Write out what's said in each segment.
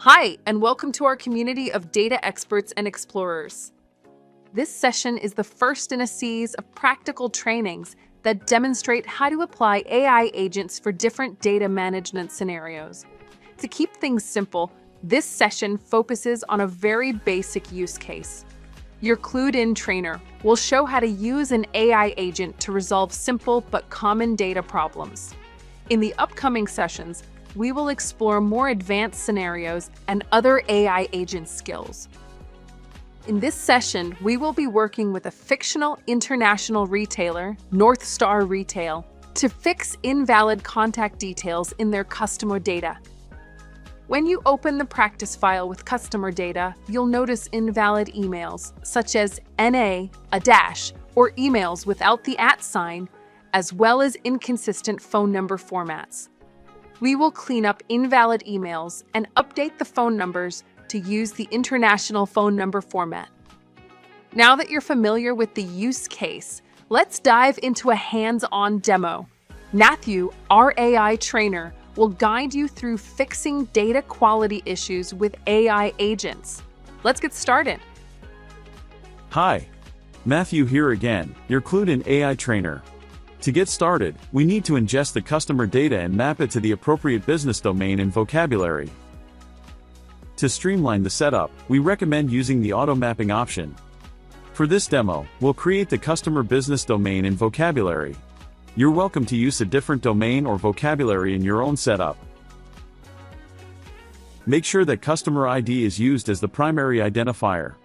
Hi, and welcome to our community of data experts and explorers. This session is the first in a series of practical trainings that demonstrate how to apply AI agents for different data management scenarios. To keep things simple, this session focuses on a very basic use case. Your CluedIn trainer will show how to use an AI agent to resolve simple but common data problems. In the upcoming sessions, we will explore more advanced scenarios and other AI agent skills. In this session, we will be working with a fictional international retailer, North Star Retail, to fix invalid contact details in their customer data. When you open the practice file with customer data, you'll notice invalid emails, such as NA, a dash, or emails without the @ sign, as well as inconsistent phone number formats. We will clean up invalid emails and update the phone numbers to use the international phone number format. Now that you're familiar with the use case, let's dive into a hands-on demo. Matthew, our AI trainer, will guide you through fixing data quality issues with AI agents. Let's get started. Hi, Matthew here again, your CluedIn AI trainer. To get started, we need to ingest the customer data and map it to the appropriate business domain and vocabulary. To streamline the setup, we recommend using the auto mapping option. For this demo, we'll create the customer business domain and vocabulary. You're welcome to use a different domain or vocabulary in your own setup. Make sure that customer ID is used as the primary identifier.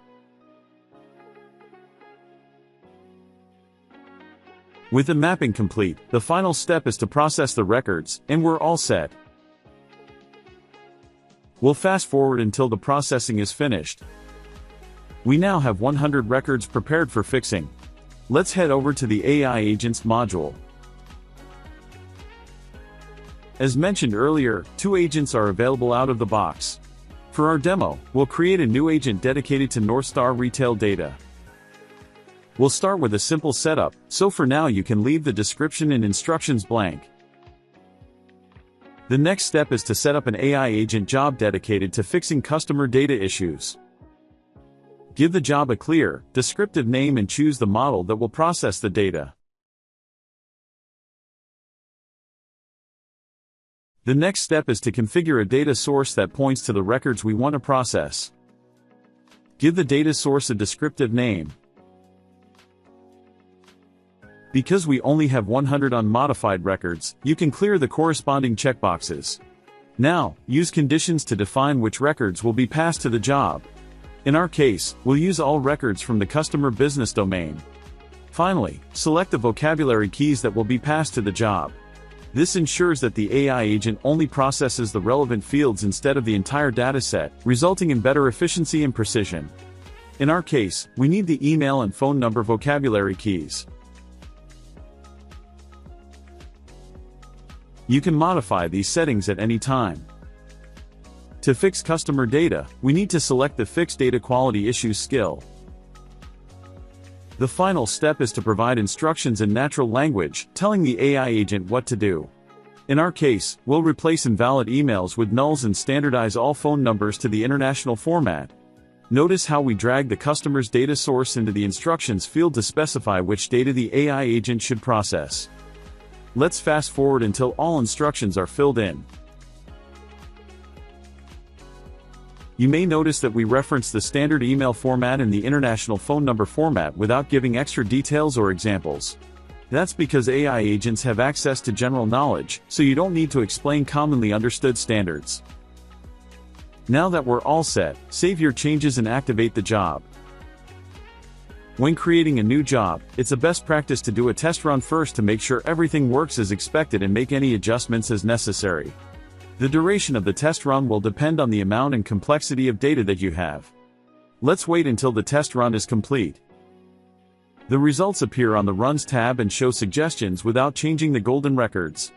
With the mapping complete, the final step is to process the records, and we're all set. We'll fast forward until the processing is finished. We now have 100 records prepared for fixing. Let's head over to the AI Agents module. As mentioned earlier, 2 agents are available out of the box. For our demo, we'll create a new agent dedicated to North Star Retail data. We'll start with a simple setup, so for now you can leave the description and instructions blank. The next step is to set up an AI agent job dedicated to fixing customer data issues. Give the job a clear, descriptive name and choose the model that will process the data. The next step is to configure a data source that points to the records we want to process. Give the data source a descriptive name. Because we only have 100 unmodified records, you can clear the corresponding checkboxes. Now, use conditions to define which records will be passed to the job. In our case, we'll use all records from the customer business domain. Finally, select the vocabulary keys that will be passed to the job. This ensures that the AI agent only processes the relevant fields instead of the entire dataset, resulting in better efficiency and precision. In our case, we need the email and phone number vocabulary keys. You can modify these settings at any time. To fix customer data, we need to select the Fix Data Quality Issues skill. The final step is to provide instructions in natural language, telling the AI agent what to do. In our case, we'll replace invalid emails with nulls and standardize all phone numbers to the international format. Notice how we drag the customer's data source into the instructions field to specify which data the AI agent should process. Let's fast forward until all instructions are filled in. You may notice that we reference the standard email format and the international phone number format without giving extra details or examples. That's because AI agents have access to general knowledge, so you don't need to explain commonly understood standards. Now that we're all set, save your changes and activate the job. When creating a new job, it's a best practice to do a test run first to make sure everything works as expected and make any adjustments as necessary. The duration of the test run will depend on the amount and complexity of data that you have. Let's wait until the test run is complete. The results appear on the Runs tab and show suggestions without changing the golden records.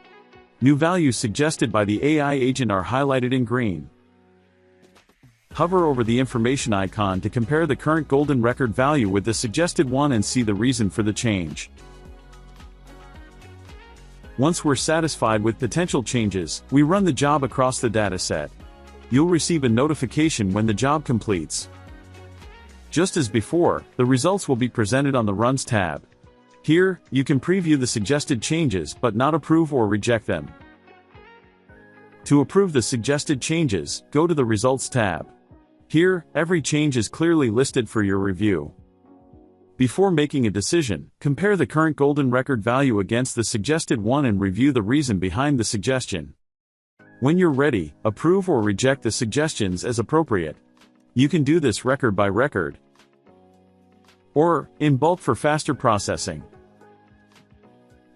New values suggested by the AI agent are highlighted in green. Hover over the information icon to compare the current golden record value with the suggested one and see the reason for the change. Once we're satisfied with potential changes, we run the job across the dataset. You'll receive a notification when the job completes. Just as before, the results will be presented on the Runs tab. Here, you can preview the suggested changes but not approve or reject them. To approve the suggested changes, go to the Results tab. Here, every change is clearly listed for your review. Before making a decision, compare the current golden record value against the suggested one and review the reason behind the suggestion. When you're ready, approve or reject the suggestions as appropriate. You can do this record by record, or in bulk for faster processing.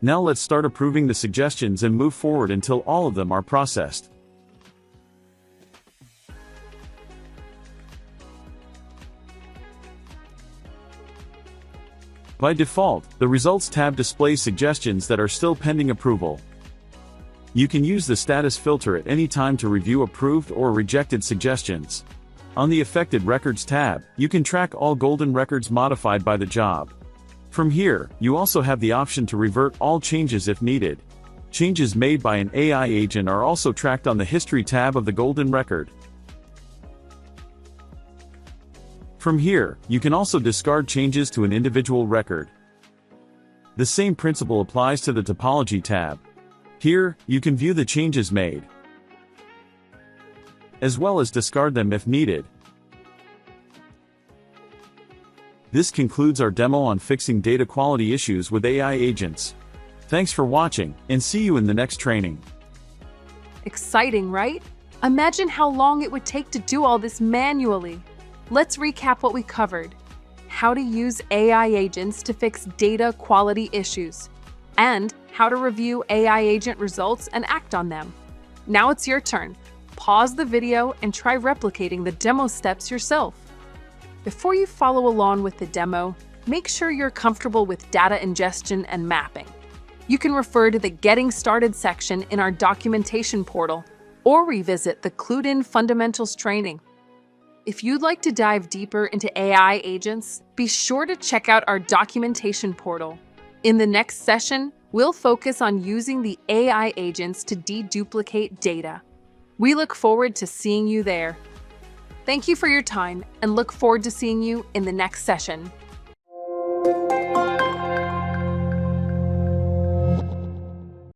Now let's start approving the suggestions and move forward until all of them are processed. By default, the Results tab displays suggestions that are still pending approval. You can use the status filter at any time to review approved or rejected suggestions. On the Affected Records tab, you can track all golden records modified by the job. From here, you also have the option to revert all changes if needed. Changes made by an AI agent are also tracked on the History tab of the golden record. From here, you can also discard changes to an individual record. The same principle applies to the Topology tab. Here, you can view the changes made, as well as discard them if needed. This concludes our demo on fixing data quality issues with AI agents. Thanks for watching, and see you in the next training. Exciting, right? Imagine how long it would take to do all this manually. Let's recap what we covered: how to use AI agents to fix data quality issues, and how to review AI agent results and act on them. Now it's your turn. Pause the video and try replicating the demo steps yourself. Before you follow along with the demo, make sure you're comfortable with data ingestion and mapping. You can refer to the Getting Started section in our documentation portal, or revisit the CluedIn Fundamentals training. If you'd like to dive deeper into AI agents, be sure to check out our documentation portal. In the next session, we'll focus on using the AI agents to deduplicate data. We look forward to seeing you there. Thank you for your time and look forward to seeing you in the next session.